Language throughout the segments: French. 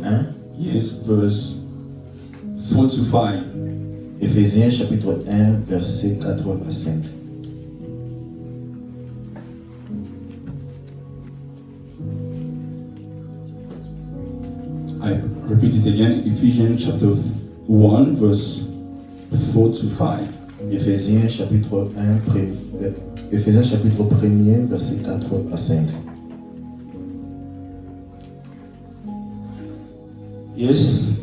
1. Yes, verse 4 to 5. Éphésiens chapitre 1, versets 4 à 5. I repeat it again. Ephesians chapter 1, verse 4 to 5. Éphésiens chapitre 1er, versets 4 à 5. Yes.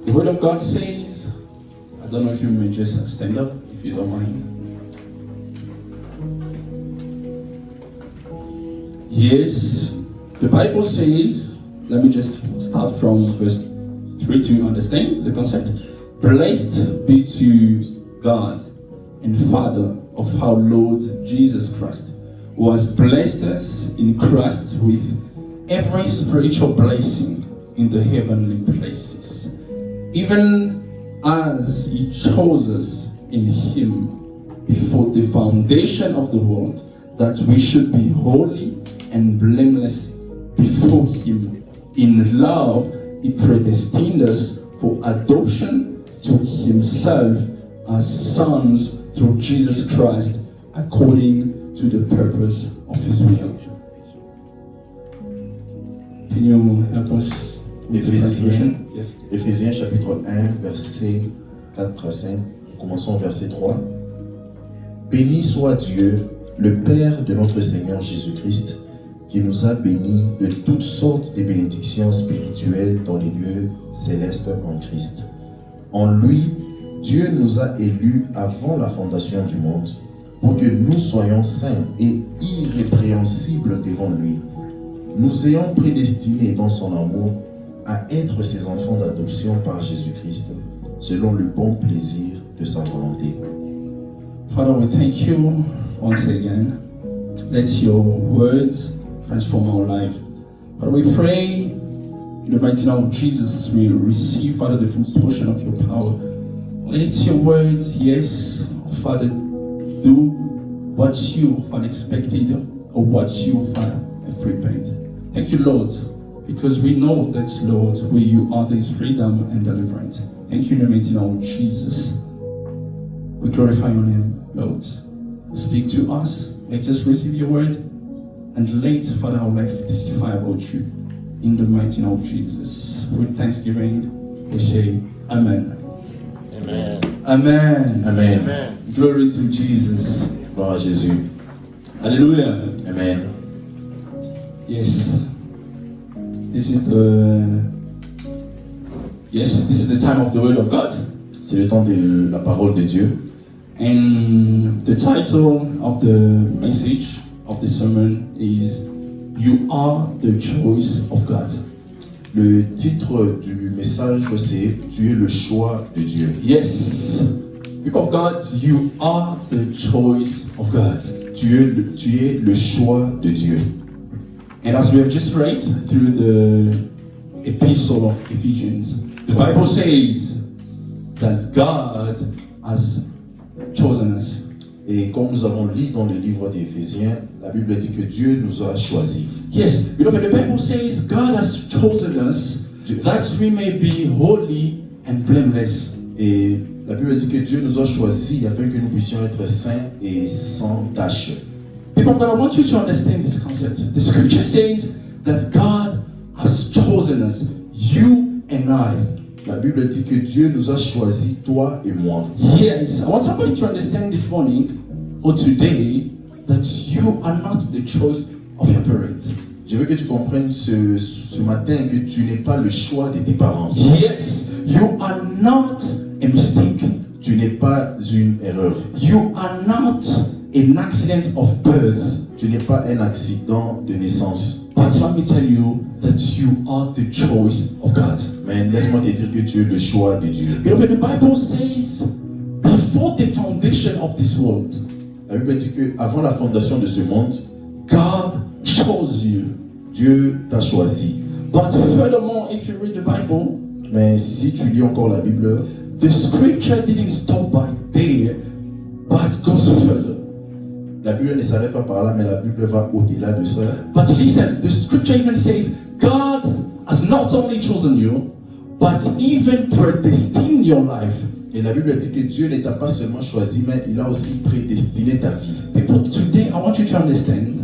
The word of God says, I don't know if you may just stand up, if you don't mind. Yes, the Bible says, let me just start from verse 3 to understand the concept. Blessed be to God and Father of our Lord Jesus Christ, who has blessed us in Christ with every spiritual blessing in the heavenly places, even as He chose us in Him before the foundation of the world, that we should be holy and blameless before Him. In love, He predestined us for adoption to Himself as sons through Jesus Christ, according to the purpose of His will. Can you help us with the translation? Yes. Éphésiens chapitre 1, versets 4 à 5. Commençons au verset 3. Béni soit Dieu, le Père de notre Seigneur Jésus-Christ, qui nous a bénis de toutes sortes de bénédictions spirituelles dans les lieux célestes en Christ. En lui, Dieu nous a élus avant la fondation du monde, pour que nous soyons saints et irrépréhensibles devant lui, nous ayant prédestinés dans son amour à être ses enfants d'adoption par Jésus-Christ, selon le bon plaisir de sa volonté. Father, we thank you once again. Let your words transform our life. Father, we pray in the mighty name of Jesus, we receive, Father, the full portion of your power. Let your words, yes, Father, do what you, Father, expected or what you, Father, have prepared. Thank you, Lord, because we know that, Lord, where you are, there is freedom and deliverance. Thank you in the mighty name of Jesus. We glorify your name, Lord. Speak to us. Let us receive your word. And let, Father, our life testify about you. In the mighty name of Jesus. With thanksgiving, we say, Amen. Amen. Amen. Amen. Amen. Glory to Jesus. Gloire à Jésus. Hallelujah. Amen. Yes. This is the time of the word of God. C'est le temps de la parole de Dieu. And the title of the message of the sermon is You Are the Choice of God. Le titre du message, c'est Tu es le choix de Dieu. Yes. People of God, you are the choice of God. Tu es le choix de Dieu. And as we have just read through the epistle of Ephesians, the Bible says that God has chosen us. Et comme nous avons lu dans le livre d'Éphésiens, la Bible dit que Dieu nous a choisis. Yes, beloved, the Bible says God has chosen us that we may be holy and blameless. Et la Bible dit que Dieu nous a choisis afin que nous puissions être saints et sans tache. People of God, I want you to understand this concept. The scripture says that God has chosen us, you and I. La Bible dit que Dieu nous a choisis, toi et moi. Yes, I want somebody to understand this morning or today that you are not the choice of your parents. Je veux que tu comprennes ce matin que tu n'es pas le choix de tes parents. Yes, you are not a mistake. Tu n'es pas une erreur. You are not an accident of birth. Tu n'es pas un accident de naissance. But let me tell you that you are the choice of God. Mais laisse-moi te dire que tu es le choix de Dieu. Beloved, the Bible says, before the foundation of this world, La Bible dit que avant la fondation de ce monde, God chose you. Dieu t'a choisi. But furthermore, if you read the Bible, Mais si tu lis encore la Bible, the scripture didn't stop by there, but goes further. la Bible ne s'arrête pas par là, mais la Bible va au-delà de ça. But listen, the scripture even says, God not only chosen you, but even predestined your life. Et la Bible dit que Dieu ne t'a pas seulement choisi, mais il a aussi prédestiné ta vie. People, today I want you to understand.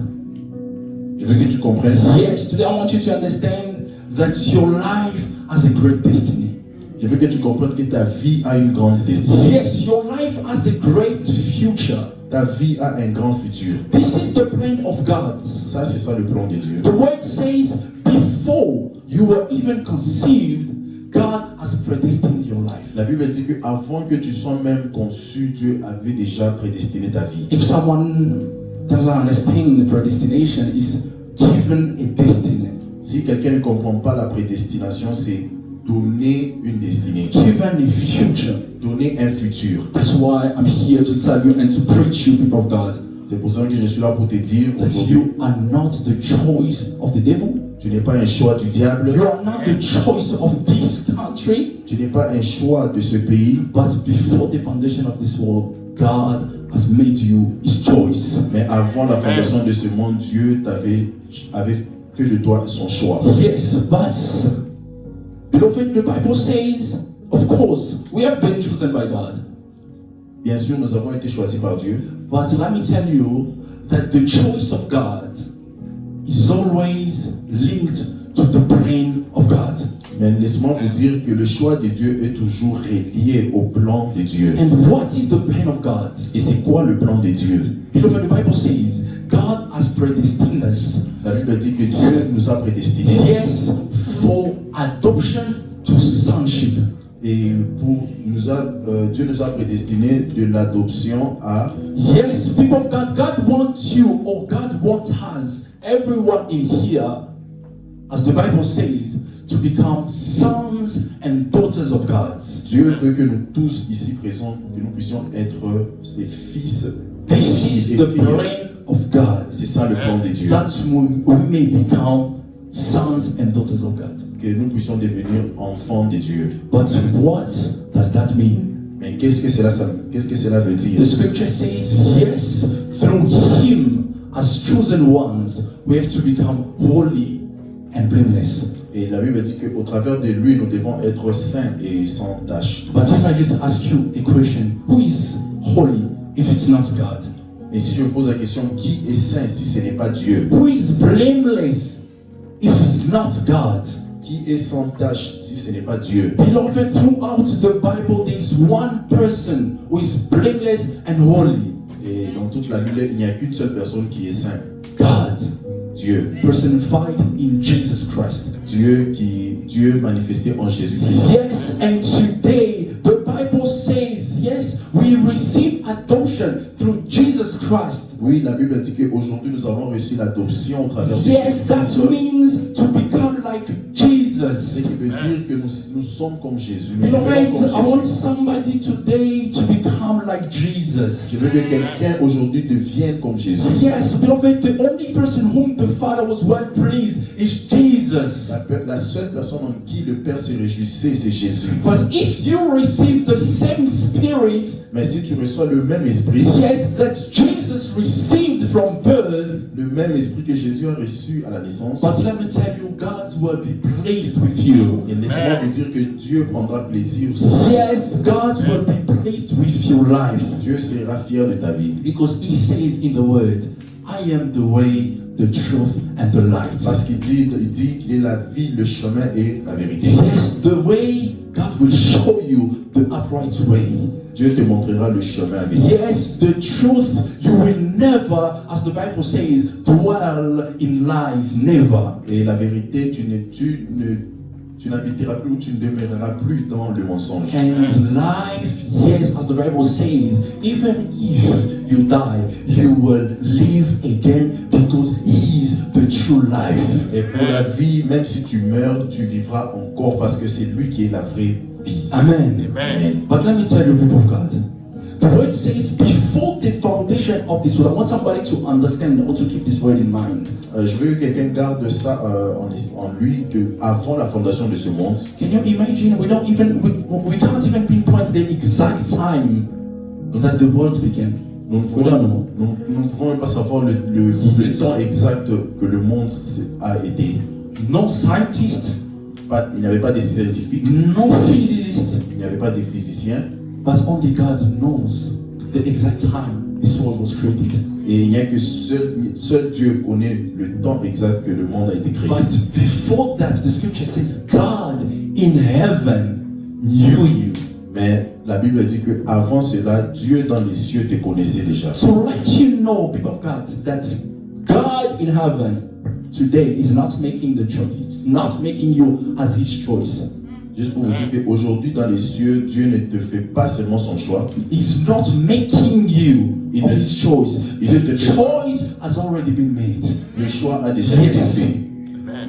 Je veux que tu comprennes. Yes, today I want you to understand that your life has a great destiny. Je veux que tu comprennes que ta vie a une grande destinée. Yes, your life has a great future. Ta vie a un grand futur. This is the plan of God. Ça, c'est ça le plan de Dieu. The word says, before you were even conceived, God has predestined your life. La Bible dit que avant que tu sois même conçu, Dieu avait déjà prédestiné ta vie. If someone doesn't understand the predestination, is given a destiny. Si quelqu'un ne comprend pas la prédestination, c'est donner une destinée, Given a future. donner un futur. That's why I'm here to tell you and to preach you, people of God, C'est pour ça que je suis là pour te dire that aujourd'hui, you are not the choice of the devil. tu n'es pas un choix du diable, You are not the choice of this country. tu n'es pas un choix de ce pays, But before the foundation of this world, God has made you His choice. mais avant la fondation de ce monde, Dieu avait fait de toi son choix. Yes, but beloved, the Bible says, of course, we have been chosen by God. Bien sûr, nous avons été choisis par Dieu, But let me tell you that the choice of God is always linked to the plan of God. mais laisse-moi vous dire que le choix de Dieu est toujours relié au plan de Dieu. And what is the plan of God? Et c'est quoi le plan de Dieu? Beloved, the Bible says God has predestined us, La Bible dit que Dieu nous a prédestinés. yes, for adoption to sonship. Et Dieu nous a prédestinés de l'adoption à... Yes, people of God, God wants you, or God wants us, everyone in here, as the Bible says, to become sons and daughters of God. Dieu veut que nous tous ici présents, que nous puissions être ses fils. This is et the filles. plan of God, C'est ça le plan de Dieu. that we may become sons and daughters of God. Que nous puissions devenir enfants de Dieu. But what does that mean? Mais qu'est-ce que cela veut dire? The scripture says, yes, through Him, as chosen ones, we have to become holy and blameless. Et la Bible dit qu'au travers de lui, nous devons être saints et sans tache. But if I just ask you a question, who is holy if it's not God? Et si je vous pose la question, qui est saint si ce n'est pas Dieu? Who is blameless if it's not God? Qui est sans tache si ce n'est pas Dieu? Beloved, throughout the Bible, there's one person who is blameless and holy. Et dans toute la Bible, il n'y a qu'une seule personne qui est saint. God, Dieu. personified in Jesus Christ. Dieu manifesté en Jésus-Christ. Yes, and today the Bible says, yes, we receive adoption through Jesus Christ. Oui, la Bible dit qu'aujourd'hui nous avons reçu l'adoption au travers de Yes, that Jésus-Christ. means to become like Ce Jesus. qui veut dire que nous sommes comme Jésus. Nous Beloved, devenons comme I want Jésus. somebody today to become like Je Jesus. veux que quelqu'un aujourd'hui devienne comme Jésus. Yes, beloved, the only person whom the Father was well pleased is Jesus. La seule personne en qui le Père se réjouissait, c'est Jésus. But if you receive the same spirit, Mais si tu reçois le même esprit, yes, that Jesus received from birth, le même esprit que Jésus a reçu à la naissance, but let me tell you, God will be pleased with you. et laissez-moi vous dire que Dieu prendra plaisir aussi. Yes, God will be pleased with your life. Dieu sera fier de ta vie. Because He says in the Word, I am the way, the truth, and the light. Parce qu'il dit qu'il est la vie, le chemin et la vérité. Yes, the way, God will show you the upright way. Dieu te montrera le chemin avec. Yes, the truth, you will never, as the Bible says, dwell in lies, never. Et la vérité, tu n'habiteras plus ou tu ne demeureras plus dans le mensonge. And life, yes, as the Bible says, even if you die, you will live again because He is the true life. Et pour la vie, même si tu meurs, tu vivras encore parce que c'est lui qui est la vraie vie. Amen. Amen. But let me tell you, people of God, the word says, before the foundation of this world, I want somebody to understand or to keep this word in mind. Je veux que quelqu'un garde ça en lui, que avant la fondation de ce monde, Can you imagine? We can't even pinpoint the exact time that the world began. nous ne We don't know. pouvons même pas savoir le temps exact que le monde a été. No scientist, il n'y avait pas de scientifiques, no physicists, il n'y avait pas de physiciens, but only God knows the exact time this world was created. et il n'y a que seul Dieu connaît le temps exact que le monde a été créé. But before that, the scripture says God in heaven knew you. Mais la Bible dit que avant cela, Dieu dans les cieux te connaissait déjà. So let you know, people of God, that God in heaven today is not making the choice. He's not making you as his choice. Juste pour vous dire qu'aujourd'hui dans les cieux, Dieu ne te fait pas seulement son choix. He's not making you of his choice. Il ne The te fait pas. choice has already been made. Le choix a déjà été Yes. fait.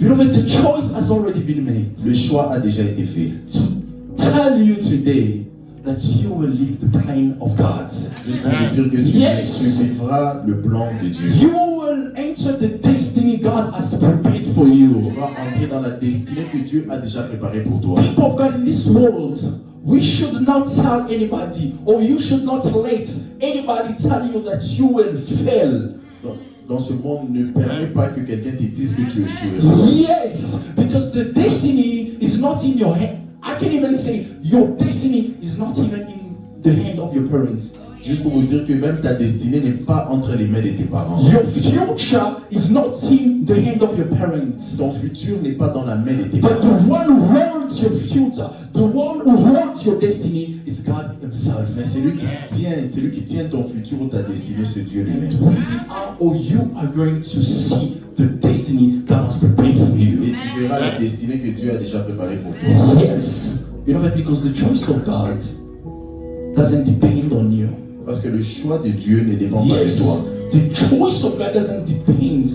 Beloved, the choice has already been made. Le choix a déjà été fait. To tell you today that you will live the plan of God. Juste pour vous dire que tu Yes. vivras le plan de Dieu. You will enter the destiny God has prepared for Tu you. vas entrer dans la destinée que Dieu a déjà préparée pour toi. People of God in this world, we should not tell anybody, or you should not let anybody tell you that you will fail. Dans ce monde, ne permet pas que quelqu'un te dise que tu échoueras. Yes, because the destiny is not in your hand. I can even say your destiny is not even in the hand of your parents. Juste pour vous dire que même ta destinée n'est pas entre les mains de tes parents. Your future is not in the hand of your parents. Ton futur n'est pas dans la main de tes But the parents. one who holds your future, the one who holds your destiny is God Himself. Mais celui qui tient ton futur ou ta destinée, c'est Dieu And lui-même. we are, or you are going to see the destiny God has prepared for Et you. tu verras la destinée que Dieu a déjà préparée pour toi. Yes, beloved, because the choice of God doesn't depend on you. Parce que le choix de Dieu ne dépend pas de Yes, toi. the choice of God doesn't depend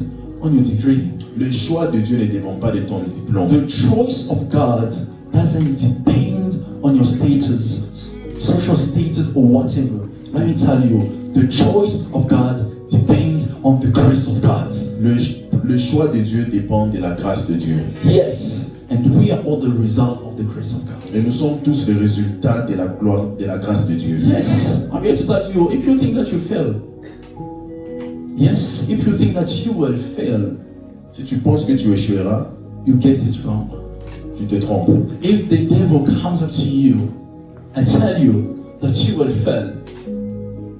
on your degree. Le choix de Dieu ne dépend pas de ton diplôme. The choice of God doesn't depend on your status, social status, or whatever. Let me tell you, the choice of God depends on the grace of God. Le choix de Dieu dépend de la grâce de Dieu. Yes, and we are all the result of the grace of God. Et nous sommes tous le résultat de la gloire, de la grâce de Dieu. Yes, I'm here to tell you, if you think that you fail, yes, if you think that you will fail, Si tu penses que tu échoueras, you get it wrong. tu te trompes. If the devil comes up to you and tell you that you will fail,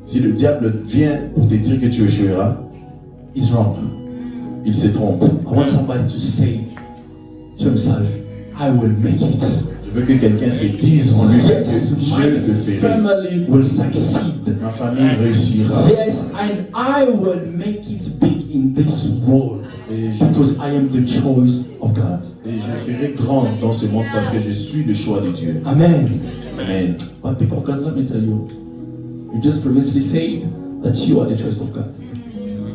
Si le diable vient pour te dire que tu échoueras, he's wrong. il se trompe. I want somebody to say to himself, I will make it. Je veux que quelqu'un se dise en lui que Yes, je le my ferai. family will succeed. Ma famille réussira. Yes, and I will make it big in this world Et je, because I am the choice of God. et je ferai grand dans ce monde parce que je suis le choix de Dieu. Amen. Amen. But people of God, let me tell you, you just previously said that you are the choice of God.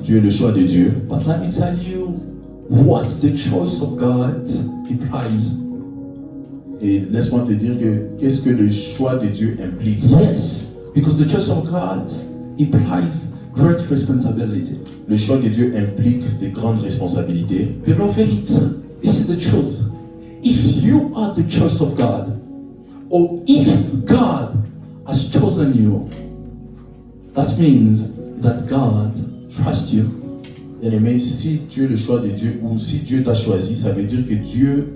Tu es le choix de Dieu. But let me tell you what the choice of God implies. Et laisse-moi te dire que qu'est-ce que le choix de Dieu implique. Yes, because the choice of God implies great responsibility. Le choix de Dieu implique de grandes responsabilités. Beloved, this is the truth. If you are the choice of God, or if God has chosen you, that means that God trusts you. Bien-aimé, si tu es le choix de Dieu ou si Dieu t'a choisi, ça veut dire que Dieu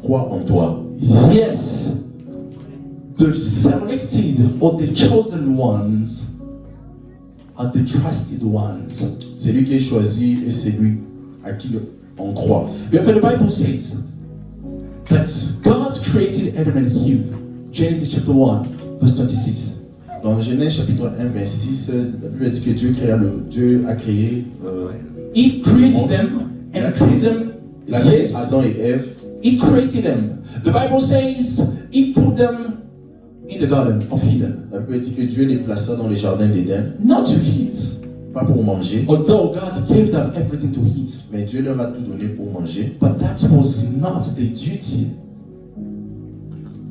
croit en toi. Yes, the selected or the chosen ones are the trusted ones. Celui qui est choisi est celui à qui on croit. Therefore, the Bible says that God created Adam and Eve. Genesis chapter 1, verse 26. Dans Genèse chapitre 1, 26, la Bible dit que Dieu a créé, He created them Il a and créé- put them. il a créé Yes, Adam et Ève. He created them. The Bible says He put them in the garden of Eden, La Bible dit que Dieu les plaça dans les jardins d'Éden, not to eat. pas pour manger, Although God gave them everything to eat, mais Dieu leur a tout donné pour manger. but that was not their duty.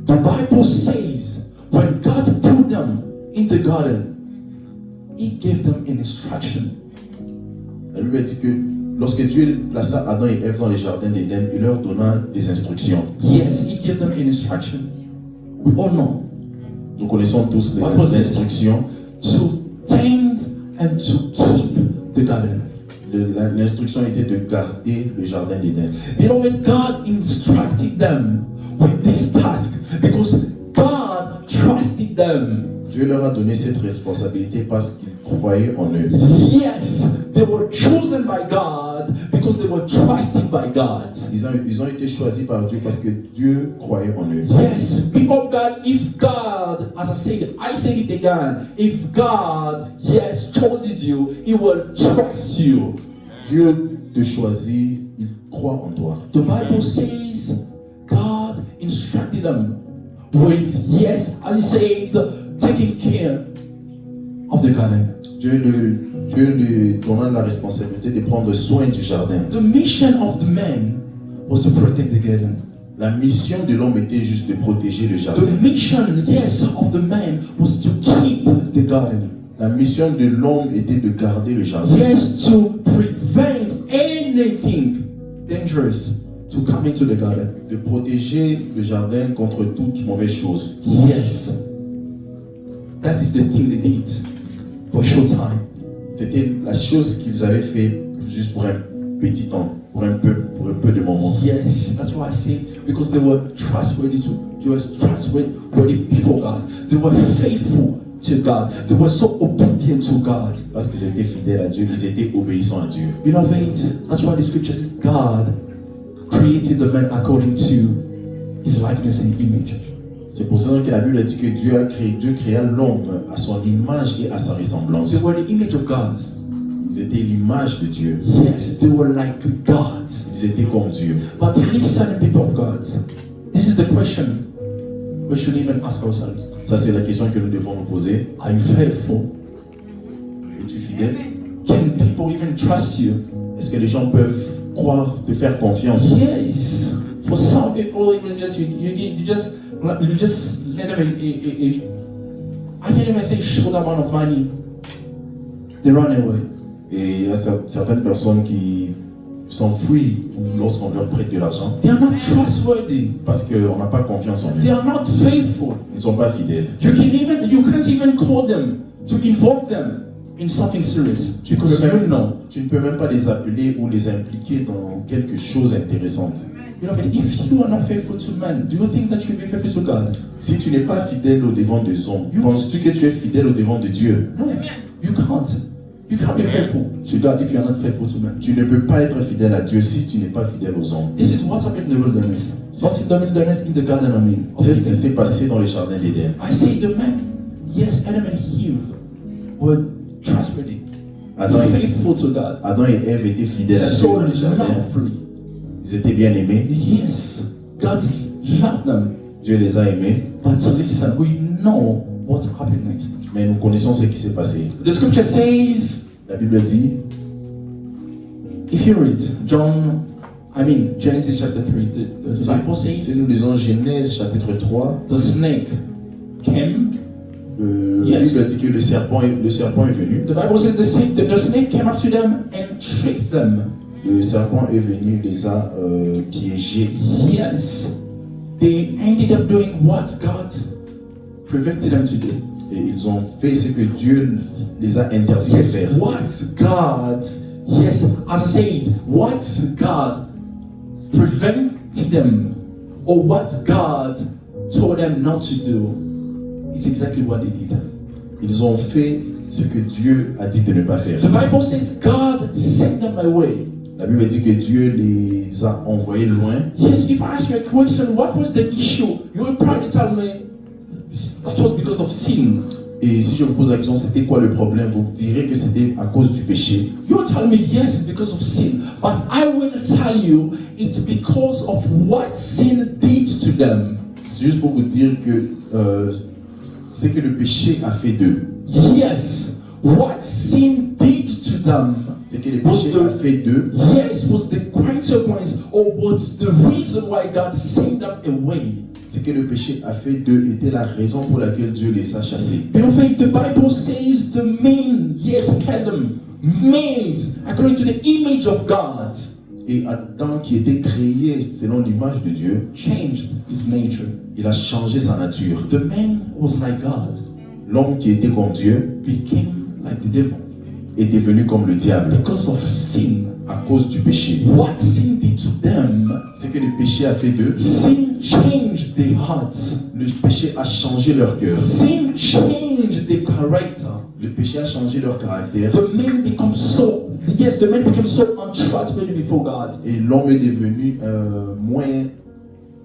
The Bible says when God put them in the garden, He gave them an instruction. La Bible dit que lorsque Dieu plaça Adam et Ève dans les jardins d'Éden, il leur donna des instructions. Yes, He gave them an instruction. We all know Nous connaissons tous What was les it? instructions to tend and to keep the garden. L'instruction était de garder le jardin d'Éden. Beloved, God instructed them with this task because God trusted them. Dieu leur a donné cette responsabilité parce qu'ils croyaient en eux. Yes, they were chosen by God because they were trusted by God. Ils ont été choisis par Dieu parce que Dieu croyait en eux. Yes, people of God, if God, as I said it again, if God, yes, chooses you, He will trust you. Dieu te choisit, il croit en toi. The Bible says God instructed them with, yes, as He said, taking care of the garden. Dieu lui donna la responsabilité de prendre soin du jardin. The mission of the man was to protect the garden. La mission de l'homme était juste de protéger le jardin. The mission, yes, of the man was to keep the garden. La mission de l'homme était de garder le jardin. Yes, to prevent anything dangerous to come into the garden. De protéger le jardin contre toute mauvaise chose. Yes. That is the thing they did for a short time. C'était la chose qu'ils avaient fait juste pour un petit temps, pour un peu de moments. Yes, that's why I say because they were trustworthy before God. They were faithful to God. They were so obedient to God. Parce qu'ils étaient fidèles à Dieu, ils étaient obéissants à Dieu. You know, that's why the scripture says God created the man according to His likeness and image. C'est pour ça que la Bible dit que Dieu créa l'homme à son image et à sa ressemblance. They were the image of God. Ils étaient l'image de Dieu. Yes, they were like God. Ils étaient comme Dieu. But listen, people of God, this is the question we should even ask ourselves. Ça, c'est la question que nous devons nous poser. Are you faithful? Es-tu fidèle? Can people even trust you? Est-ce que les gens peuvent croire, te faire confiance? Yes. For some people, even just you just let them I can't even say short amount of money. They run away. Et il y a certaines personnes qui s'enfuient lorsqu'on leur prête de l'argent They are not trustworthy. parce qu'on n'a pas confiance en They eux. are not faithful. Ils ne sont pas fidèles. You can't even call them to involve them in something serious because you don't know. Tu ne peux même pas les appeler ou les impliquer dans quelque chose d'intéressant. You know, if you are not faithful to men, do you think that you'll be faithful to God? Si tu n'es pas fidèle au devant des hommes, penses-tu que tu es fidèle au devant de Dieu? No, you can't. You can't be faithful to God if you are not faithful to men. Tu ne peux pas être fidèle à Dieu si tu n'es pas fidèle aux hommes. This is what's happened in the wilderness. What's in the wilderness in the garden, I mean. C'est ce qui s'est passé dans les jardins d'Éden. I say the men, yes, Adam and Eve were trustworthy, faithful to God. Adam et Ève étaient fidèles à Dieu So dans les jardins. lovely. Ils étaient bien aimés. Yes, God loved them. Dieu les a aimés. But listen, we know what happened next. Mais nous connaissons ce qui s'est passé. The scripture says, La Bible dit, if you read Genesis chapter 3, the Bible si says, nous lisons Genèse chapitre 3, the snake came. la Yes. Bible dit que le serpent est venu. The Bible says the snake came up to them and tricked them. Le serpent est venu, les a piégés. Yes, they ended up doing what God prevented them to do. Et ils ont fait ce que Dieu les a interdit de Yes, faire. what God, yes, as I said, what God prevented them, or what God told them not to do, it's exactly what they did. Ils ont fait ce que Dieu a dit de ne pas faire. The Bible says God sent them away. La Bible dit que Dieu les a envoyés loin. Yes, if I ask you a question, what was the issue? You would probably tell me that was because of sin. Et si je vous pose la question, c'était quoi le problème? Vous direz que c'était à cause du péché. You'll tell me yes, it's because of sin. But I will tell you it's because of what sin did to them. C'est juste pour vous dire que c'est que le péché a fait d'eux. Yes, what sin did to them. C'est que le péché a fait d'eux. Yes, was the consequence or was the reason why God sent them away. C'est que le péché a fait d'eux était la raison pour laquelle Dieu les a chassés. Beloved, the Bible says the man, yes, Adam, made according to the image of God, Et Adam, qui était créé selon l'image de Dieu, changed his nature. il a changé sa nature. The man was like God, L'homme qui était comme Dieu became like the devil. est devenu comme le diable because of sin. à cause du péché. What sin did to them, Ce que le péché a fait d'eux, sin changed their hearts. le péché a changé leur cœur. Sin changed their character. Le péché a changé leur caractère. The men became so untrustworthy before God. Et l'homme est devenu moins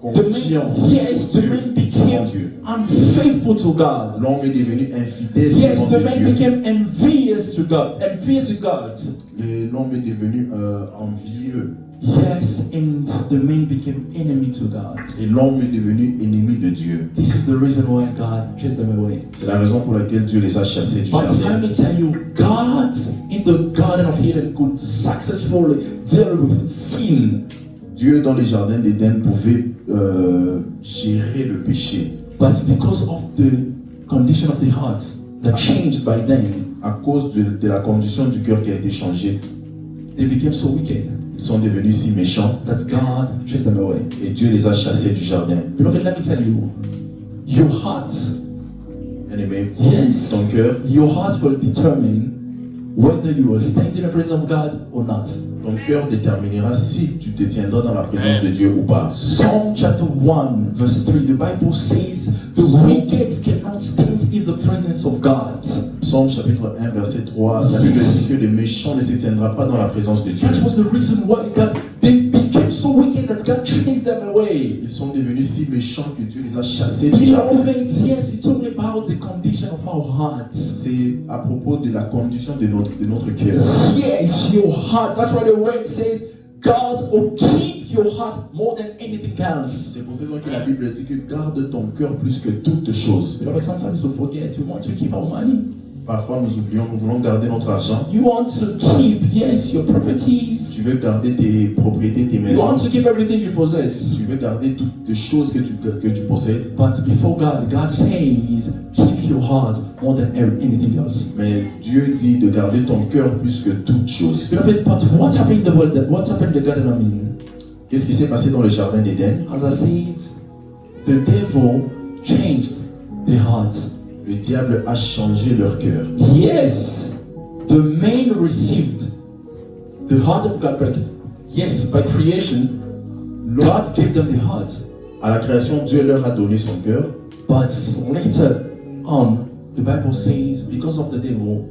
confiant Yes, the men en became Dieu. unfaithful to God. L'homme est devenu infidèle Yes, devant the men Dieu. became envious to God. Envious to God. Et l'homme est devenu envieux. Yes, and the men became enemy to God. Et l'homme est devenu ennemi de Dieu. This is the reason why God chased them away. C'est la raison pour laquelle Dieu les a chassés du But jardin. let me tell you, God in the Garden of Eden could successfully deal with sin. Dieu dans les jardins d'Éden pouvait gérer le péché. But because of the condition of the heart that changed by them, À cause de la condition du cœur qui a été changée, they became so wicked ils sont devenus si méchants that God chased them away. et Dieu les a chassés du jardin. Beloved, let me tell you, your heart, Bien-aimé, yes, ton cœur, your heart will determine whether you will stand in the presence of God or not. ton cœur déterminera si tu te tiendras dans la présence de Dieu ou pas. Psalm chapter 1 verse 3, the Bible says, the wicked cannot stand in the presence of God. Psaume chapitre 1 verset 3, la Bible dit que les méchants ne se tiendront pas dans la présence de Dieu. That was the reason why they became so wicked that God chased them away. Ils sont devenus si méchants que Dieu les a chassés du jardin. Beloved, yes, it's only about the condition of our hearts. C'est à propos de la condition de notre cœur. Yes, your heart. That's why the word says, God will keep your heart more than anything else. C'est pour cette raison que la Bible dit que garde ton cœur plus que toutes choses. Beloved, sometimes we forget we want to keep our money. Parfois nous oublions, nous voulons garder notre argent. You want to keep, yes, your properties. Tu veux garder tes propriétés, tes You maisons. want to keep everything you possess. Tu veux garder toutes les choses que tu possèdes. But before God, God says, keep your heart more than anything else. Mais Dieu dit de garder ton cœur plus que toutes choses. Beloved, but what happened in the world? What happened in the Garden of Eden? Qu'est-ce qui s'est passé dans le jardin d'Éden? As I said, the devil changed the heart. Le diable a changé leur cœur. Yes, the man received the heart of God. But yes, by creation, God gave them the heart. À la création, Dieu leur a donné son cœur. But later on, the Bible says, because of the devil,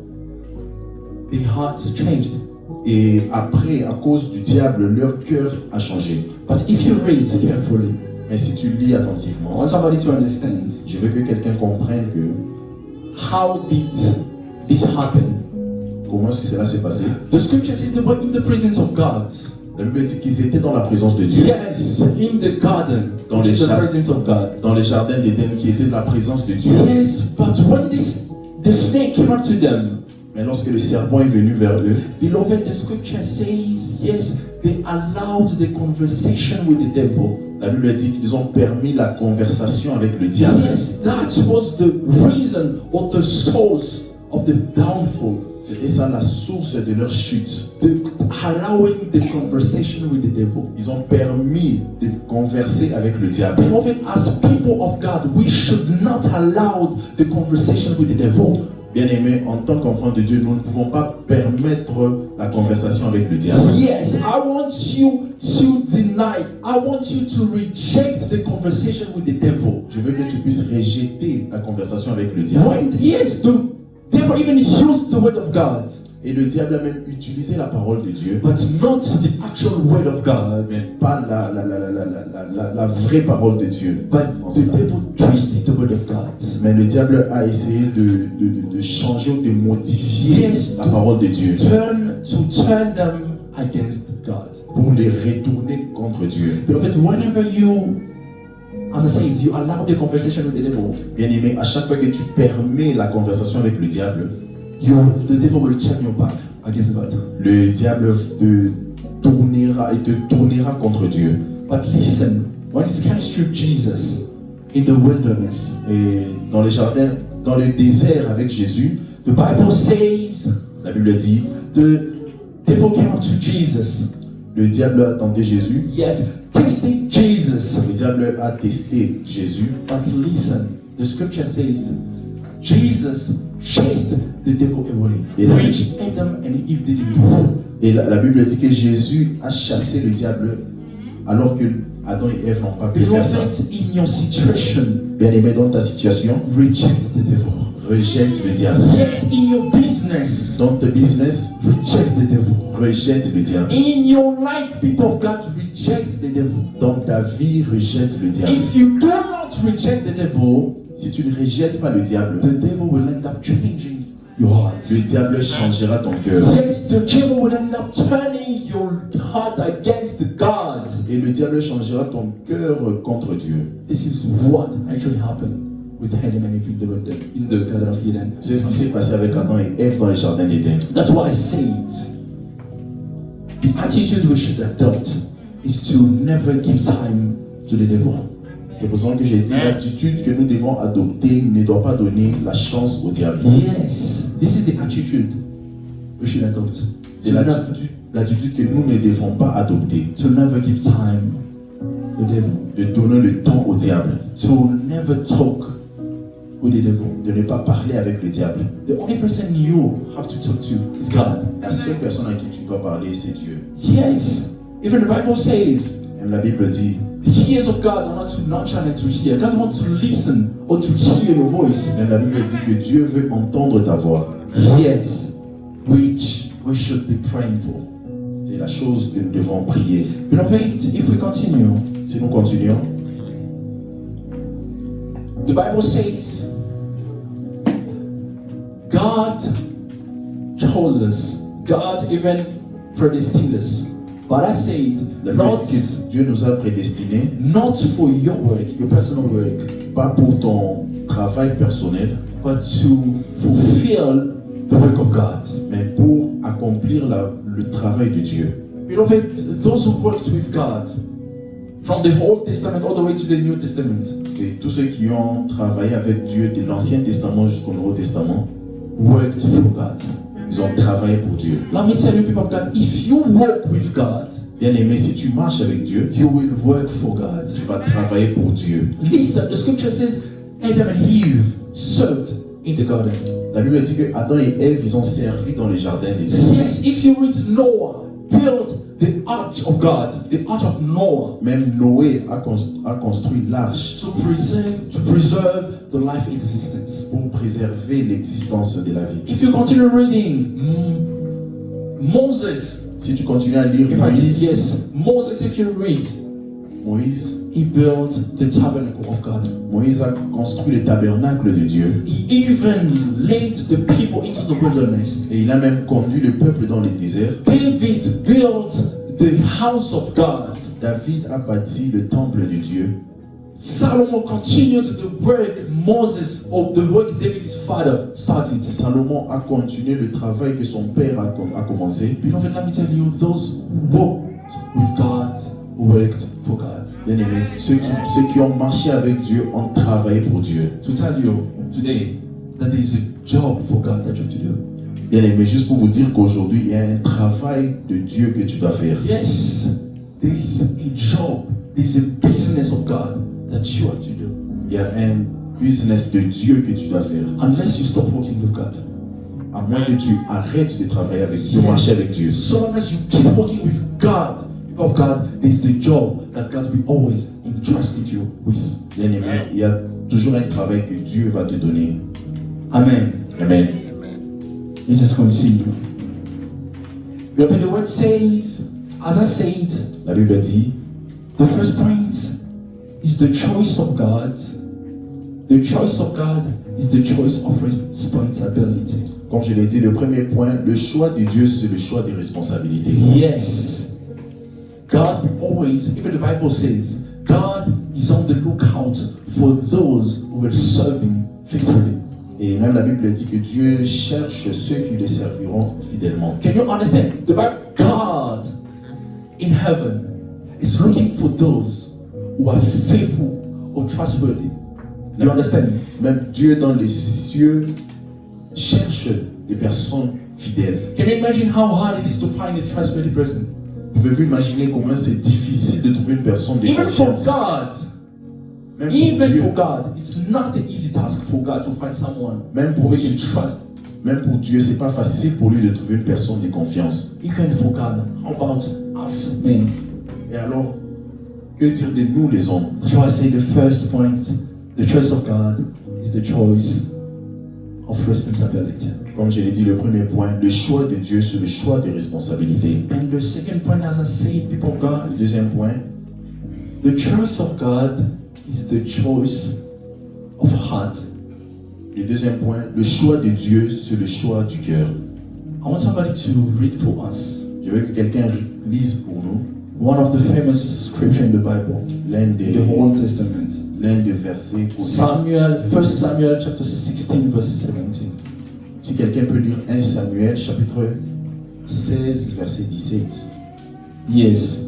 the heart changed. Et après, à cause du diable, leur cœur a changé. But if you read carefully, Mais si tu lis I attentivement, want somebody to understand, je veux que quelqu'un comprenne que how did this happen? comment est-ce que cela s'est passé. The scripture says they were in the presence of God. La Bible dit qu'ils étaient dans la présence de Dieu. Yes, in the garden, Dans which les is the jardins. presence of God. Dans les jardins d'Éden qui étaient de la présence de Dieu. Yes, but when the snake came up to them, Mais lorsque le serpent est venu vers eux, beloved, the scripture says, yes, they allowed the conversation with the devil. la Bible dit qu'ils ont permis la conversation avec le diable. Yes, that was the reason or the source of the downfall. C'était ça la source de leur chute. Allowing the conversation with the devil. Ils ont permis de converser avec le diable. Beloved, as people of God, we should not allow the conversation with the devil. Bien-aimés, en tant qu'enfants de Dieu, nous ne pouvons pas permettre la conversation avec le diable. Yes, I want you to deny, I want you to reject the conversation with the devil. Je veux que tu puisses rejeter la conversation avec le diable. Yes, the devil even used the word of God, Et le diable a même utilisé la parole de Dieu, but not the actual word of God. mais pas la vraie parole de Dieu. But the devil twisted the word of God. Mais le diable a essayé de changer ou de modifier Yes, la parole de Dieu turn them against God. pour les retourner contre Dieu. Beloved, whenever you, as I said, you allow the conversation with the devil, Bien-aimé, à chaque fois que tu permets la conversation avec le diable, the devil will turn your back against God. le diable te tournera contre Dieu. But listen, when it comes to Jesus in the wilderness, Et dans les jardins, dans le désert avec Jésus, the Bible says la Bible dit, the devil came up to Jesus. le diable a tenté Jésus, Yes, testing Jesus. le diable a testé Jésus. But listen, the scripture says Jesus chased the devil away, Et which Adam and Eve didn't do. Et la Bible dit que Jésus a chassé le diable alors que Adam et Ève n'ont pas pu faire ça. Beloved, in your situation, Bien-aimé, dans ta situation, reject the devil. rejette le diable. Yes, in your business, Dans ton business, reject the devil. rejette le diable. In your life, people of God, reject the devil. Dans ta vie, rejette le diable. If you do not reject the devil, Si tu ne rejettes pas le diable, the devil will end up changing your heart. le diable changera ton cœur. Yes, the devil will end up turning your heart against God. Et le diable changera ton cœur contre Dieu. This is what actually happened with Adam and Eve in the Garden of Eden. C'est ce qui s'est passé avec Adam et Ève dans le jardin d'Éden. That's why I say it. The attitude we should adopt is to never give time to the devil. C'est pour ça que j'ai dit l'attitude que nous devons adopter ne doit pas donner la chance au diable. Yes, this is the attitude we should adopt. C'est l'attitude que nous ne devons pas adopter. To never give time to the devil. De donner le temps au diable. To never talk with the devil. De ne pas parler avec le diable. The only person you have to talk to is God. La seule personne à qui tu dois parler, c'est Dieu. Yes, even the Bible says Même la Bible dit, the ears of God are not too nonchalant to hear. God wants to listen or to hear your voice. même la Bible dit que Dieu veut entendre ta voix. Yes, which we should be praying for. C'est la chose que nous devons prier. Beloved, if we continue, Si nous continuons, the Bible says God chose us. God even predestined us. But I said, la Bible not, dit que Dieu nous a prédestinés, not for your work, your personal work, pas pour ton travail personnel, but to fulfill the work of God. mais pour accomplir le travail de Dieu. Beloved, those who worked with God, from the Old Testament all the way to the New Testament, Et tous ceux qui ont travaillé avec Dieu de l'Ancien Testament jusqu'au Nouveau Testament, worked for God. ils ont travaillé pour Dieu. Let me tell you, people of God, if you walk with God, Bien aimé, si tu marches avec Dieu, you will work for God. tu vas travailler pour Dieu. Listen, the scripture says Adam and Eve served in the garden. La Bible dit que Adam et Ève, ils ont servi dans les jardins d'Éden. Yes, if you read Noah built the ark of God, the ark of Noah, Même Noé a construit l'arche to preserve the life existence. pour préserver l'existence de la vie. If you continue reading Moses, Si tu continues à lire if I did, Moïse, yes, Moses, if you read, Moïse, he built the tabernacle of God. Moïse a construit le tabernacle de Dieu. He even led the people into the wilderness. Et il a même conduit le peuple dans le désert. David built the house of God. David a bâti le temple de Dieu. Solomon continued the work Moses, or the work David's father started. Salomon a continué le travail que son père a commencé. Beloved, let me tell you, those who walked with God worked for God. Bien aimé, ceux qui ont marché avec Dieu ont travaillé pour Dieu. To tell you today that there is a job for God that you have to do. Bien aimé, juste pour vous dire qu'aujourd'hui, il y a un travail de Dieu que tu dois faire. Yes, there is a job, there is a business of God that you have to do. Il y a un business de Dieu que tu dois faire. Unless you stop working with God. À moins que tu arrêtes de travailler avec Dieu, de marcher avec Dieu. So long as you keep working with God, people of God, there is the job that God will always entrusted you with. Bien aimé, il y a toujours un travail que Dieu va te donner. Amen. Amen. Let us continue. Beloved, the word says, as I said, La Bible dit, the first point is the choice of God. The choice of God is the choice of responsibility. comme je l'ai dit, le premier point, le choix de Dieu, c'est le choix des responsabilités. Yes. God will always, even the Bible says, God is on the lookout for those who will serve Him faithfully. Et même la Bible dit que Dieu cherche ceux qui le serviront fidèlement. Can you understand? The Bible, God in heaven is looking for those who are faithful or trustworthy. You understand? Même Dieu dans les cieux cherche des personnes fidèles. Can you imagine how hard it is to find a trustworthy person? Pouvez-vous imaginer comment c'est difficile de trouver une personne de Even for confiance? God, Même pour Even Dieu, for God, it's not an easy task for God to find someone même who pour we can Dieu, trust. même pour Dieu, c'est pas facile pour lui de trouver une personne de confiance. Even for God, how about us men? Et alors, que dire de nous les hommes? That's why I say the first point, the choice of God is the choice of responsibility. Comme je l'ai dit, le premier point, le choix de Dieu, c'est le choix de responsabilité. And the second point, as I said, people of Le God, deuxième point, the choice of God is the choice of heart. le deuxième point, le choix de Dieu, c'est le choix du cœur. I want somebody to read for us Je veux que quelqu'un lise pour nous one of the famous scripture in the Bible, l'un in des, the Old Testament. l'un des versets. Pour Samuel, 1 Samuel chapter 16, verse 17. Si quelqu'un peut lire 1 Samuel chapitre 16 verset 17. Yes.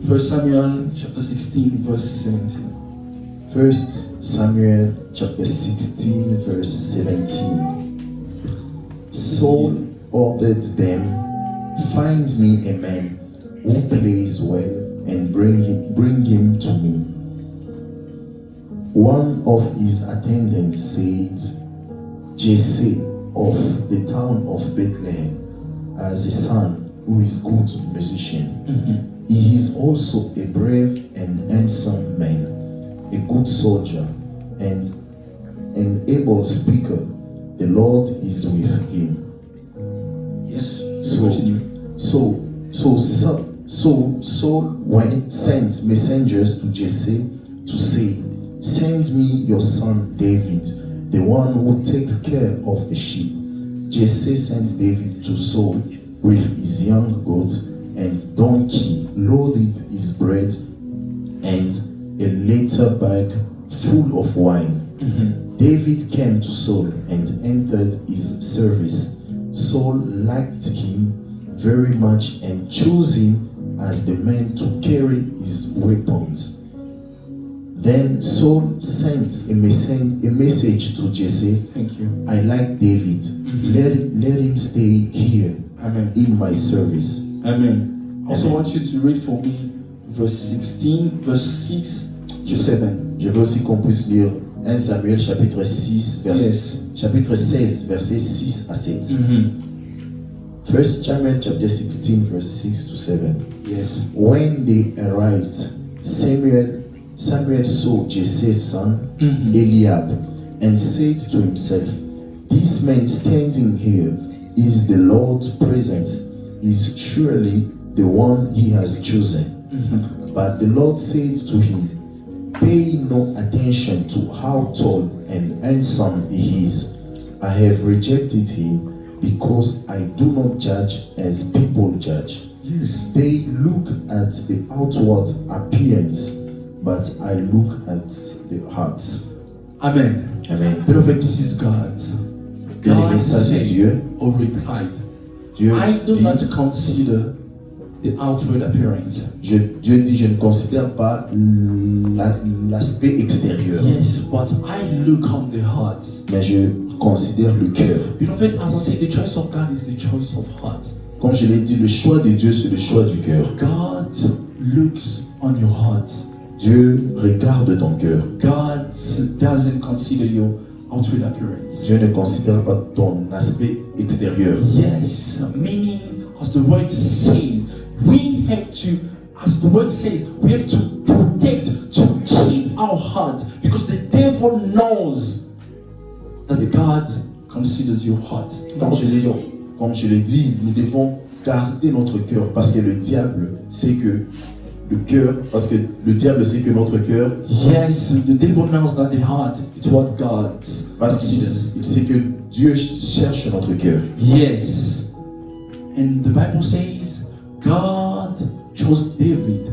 First Samuel chapter 16, verse 17. 1 Samuel chapter 16 verse 17. Saul ordered them, find me a man who plays well and bring him to me. One of his attendants said, Jesse of the town of Bethlehem has a son who is good musician. He is also a brave and handsome man, a good soldier, and an able speaker. The Lord is with him. Yes. So, Continue. Saul sent messengers to Jesse to say, send me your son David, the one who takes care of the sheep. Jesse sent David to Saul with his young goats and donkey, loaded his bread and a leather bag full of wine. David came to Saul and entered his service. Saul liked him very much and chose him as the man to carry his weapons. Then Saul sent a message to Jesse. Thank you. I like David. Let him stay here Amen. in my service. Amen. I also Amen. want you to read for me verse 16, verse 6 to 7. Je veux aussi qu'on puisse lire 1 Samuel chapitre 6, Yes. chapitre 16, versets 6 à 7. 1 Samuel chapter 16, verse 6 to 7. Yes. When they arrived, Samuel saw Jesse's son, Eliab, and said to himself, this man standing here is the Lord's presence, is surely the one he has chosen. But the Lord said to him, pay no attention to how tall and handsome he is. I have rejected him because I do not judge as people judge. Yes. They look at the outward appearance, but I look at the hearts. Amen. Amen. Beloved, this is God. Bien-aimé, God ça c'est said Dieu. or replied, Dieu I do dit, not consider the outward appearance. Dieu dit, je ne considère pas l'aspect extérieur, Yes, but I look on the heart. mais je considère le cœur. Beloved, as I said, the choice of God is the choice of heart. Comme je l'ai dit, le choix de Dieu, c'est le choix du cœur. God looks on your heart. Dieu regarde ton cœur. God doesn't consider your outward appearance. Dieu ne considère pas ton aspect extérieur. Yes, meaning, as the word says, we have to, as the word says, we have to protect, to keep our heart, because the devil knows that God considers your heart. Comme je l'ai dit, nous devons garder notre cœur parce que le diable sait que le cœur, parce que le diable sait que notre cœur, Yes, the devil knows that the heart is what God parce considers. qu'il sait que Dieu cherche notre cœur. Yes. And the Bible says God chose David,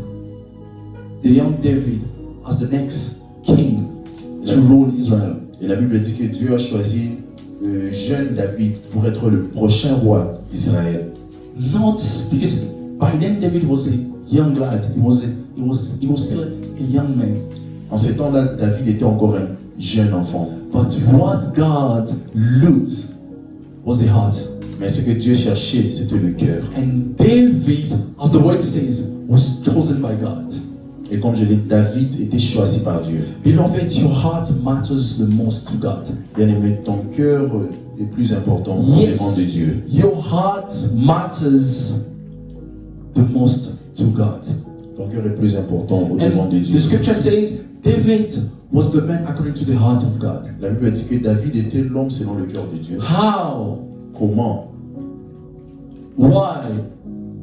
the young David, as the next king to rule Israel. Et la Bible dit que Dieu a choisi le jeune David pour être le prochain roi d'Israël. Not because by then David was a young lad. He was still a young man. En ces temps-là, David était encore un j'ai un enfant. But what God looked was the heart. Mais ce que Dieu cherchait, c'était le cœur. And David, as the word says, was chosen by God. Et comme je l'ai dit, David était choisi par Dieu. Beloved, your heart matters the most to God. Bien-aimé, ton cœur est plus important devant de Dieu. Your heart matters the most to God. Ton cœur est plus important au devant de Dieu. The scripture says David was the man according to the heart of God. La Bible dit que David était l'homme selon le cœur de Dieu. How? Comment? Why?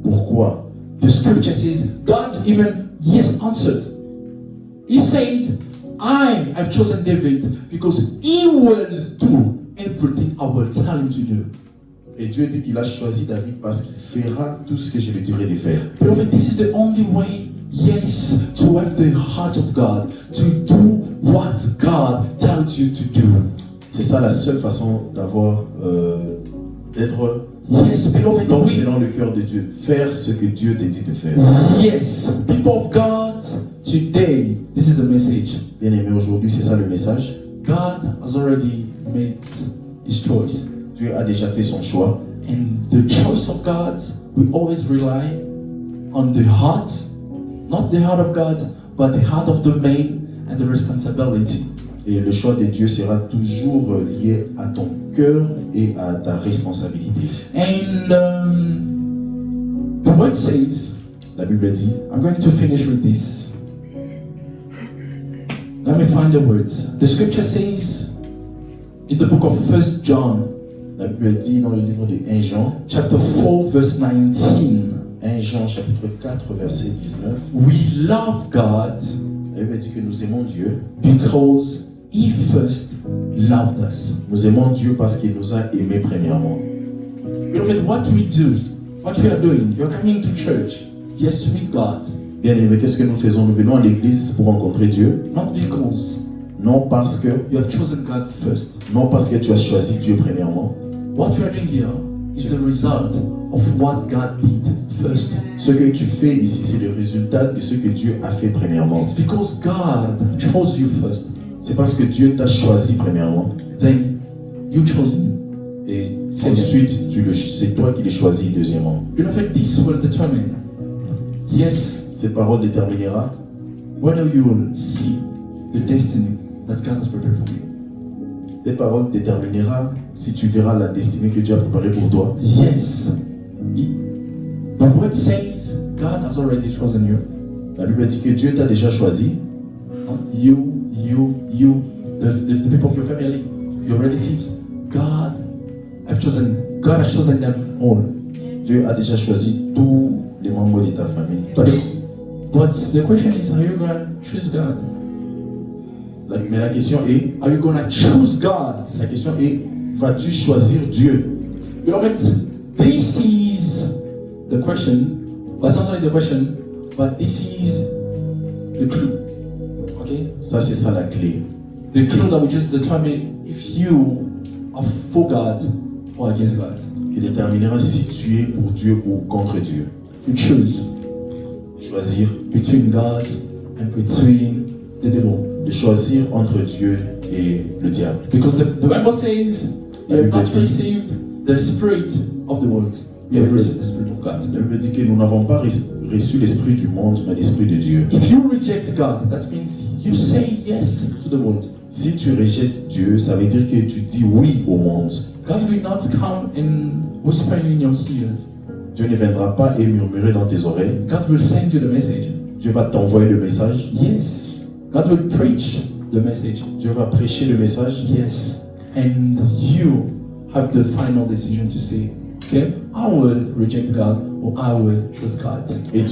Pourquoi? The scripture says God even answered. He said, I have chosen David because he will do everything I will tell him to do. Et Dieu dit qu'il a choisi David parce qu'il fera tout ce que je lui dirai de faire. Beloved, this is the only way, to have the heart of God, to do what God tells you to do. C'est ça la seule façon d'avoir, d'être Beloved, comme selon le cœur de Dieu. Faire ce que Dieu te dit de faire. People of God, today, this is the message. Bien aimé, aujourd'hui, c'est ça le message. God has already made his choice. Dieu a déjà fait son choix. And the choice of God, we always rely on the heart, not the heart of God, but the heart of the man and the responsibility. Et le choix de Dieu sera toujours lié à ton cœur et à ta responsabilité. And the word says, la Bible dit, I'm going to finish with this. Let me find the words. The scripture says in the book of 1 John, la Bible dit dans le livre de 1 Jean, chapter 4, verse 19. 1 Jean chapitre 4 verset 19. We love God. La Bible dit que nous aimons Dieu because He first loved us. Nous aimons Dieu parce qu'il nous a aimés premièrement. Beloved, what we do, what we are doing, you're coming to church, yes, to meet God. Bien aimé, qu'est-ce que nous faisons? Nous venons à l'église pour rencontrer Dieu. Not because non parce que you have chosen God first. Non parce que tu as choisi Dieu premièrement. What we are doing here is the result of what God did first. Ce que tu fais ici, c'est le résultat de ce que Dieu a fait premièrement. It's because God chose you first. C'est parce que Dieu t'a choisi premièrement. Then you chose him. Et ensuite, c'est toi qui l'as choisi deuxièmement. Beloved, this will determine. Yes. Cette parole déterminera whether you will see the destiny that God has prepared for you. Cette parole déterminera si tu verras la destinée que Dieu a préparée pour toi. Yes. The word says God has already chosen you. La Bible dit que Dieu t'a déjà choisi. You, the people of your family, your relatives. God has chosen them all. Dieu a déjà choisi tous les membres de ta famille. But the question is, are you going to choose God? Mais la question est, are you going to choose God? La question est, vas-tu choisir Dieu? Beloved, this is the question. But it's not only the question, but this is the clue. Okay? Ça, c'est ça la clé. The clue that will just determine if you are for God or against God. Qui déterminera si tu es pour Dieu ou contre Dieu. To choose. Choisir. Between God and between the devil. De choisir entre Dieu et le diable. Because the Bible says you have not received the spirit of the world. You have received the spirit of God. La Bible dit que nous n'avons pas reçu l'esprit du monde, mais l'esprit de Dieu. If you reject God, that means you say yes to the world. Si tu rejettes Dieu, ça veut dire que tu dis oui au monde. God will not come and whisper in your ears. Dieu ne viendra pas et murmurer dans tes oreilles. God will send you the message. Dieu va t'envoyer le message. Yes. God will preach the message. Dieu va prêcher le message. Yes. And you have the final decision to say, okay, I will reject God or I will choose God. Et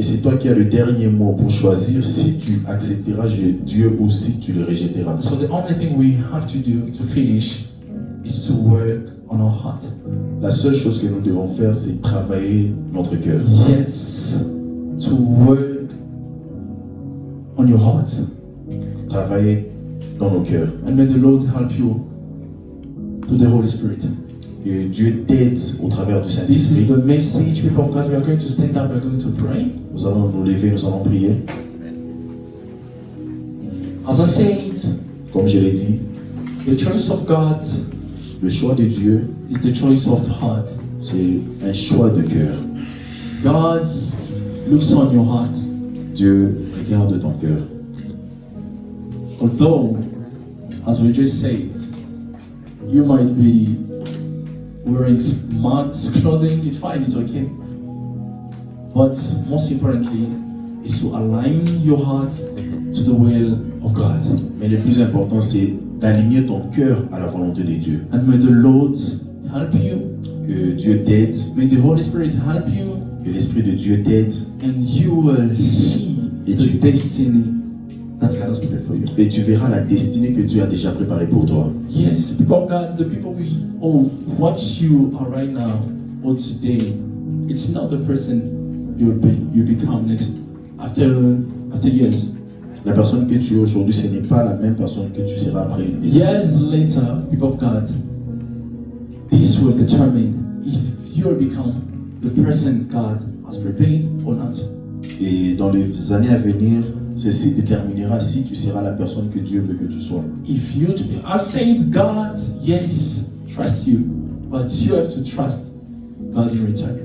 c'est toi qui as le dernier mot pour choisir si tu accepteras Dieu ou si tu le rejetteras. So the only thing we have to do to finish is to work on our heart. La seule chose que nous devons faire, c'est travailler notre cœur. Yes. To work on your heart. Travailler dans nos cœurs. And may the Lord help you through the Holy Spirit. Que Dieu t'aide au travers du Saint-Esprit. This is the message, people of God. We are going to stand up, we are going to pray. Nous allons nous lever, nous allons prier. As I said, Comme je l'ai dit, The choice of God le choix de Dieu, is the choice of heart. c'est un choix de cœur. God looks on your heart. Dieu regarde ton cœur. Although, as we just said, you might be wearing smart clothing, it's fine, it's okay. But most importantly, is to align your heart to the will of God. Mais le plus important, c'est d'aligner ton cœur à la volonté de Dieu. And may the Lord help you, Que Dieu t'aide, may the Holy Spirit help you, que l'Esprit de Dieu t'aide and you will see Et the tu- destiny that God has prepared for you. et tu verras la destinée que Dieu a déjà préparée pour toi. Yes, people of God, the people we all what you are right now or today, it's not the person you become next after years. La personne que tu es aujourd'hui, ce n'est pas la même personne que tu seras après des années. Years later, people of God, this will determine if you will become the person God has prepared or not. Et dans les années à venir, ceci déterminera si tu seras la personne que Dieu veut que tu sois. If you, I said God, yes, trust you, but you have to trust God in return.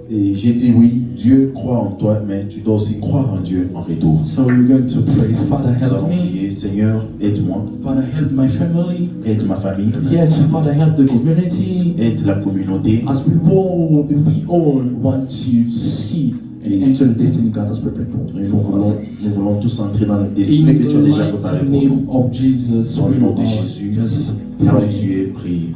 Et j'ai dit oui, Dieu croit en toi, mais tu dois aussi croire en Dieu en retour. So we're going to pray, Father, Nous help allons me. prier, Seigneur, aide-moi, Father, help my family. aide ma famille, Yes, Father, help the community. aide la communauté. As we all want to see and enter the destiny God has prepared for Nous voulons tous entrer dans la In destinée que tu as déjà the préparée mighty pour nous. name of Jesus, Dans we le nom de are Jésus, just là où pray. tu es, prie.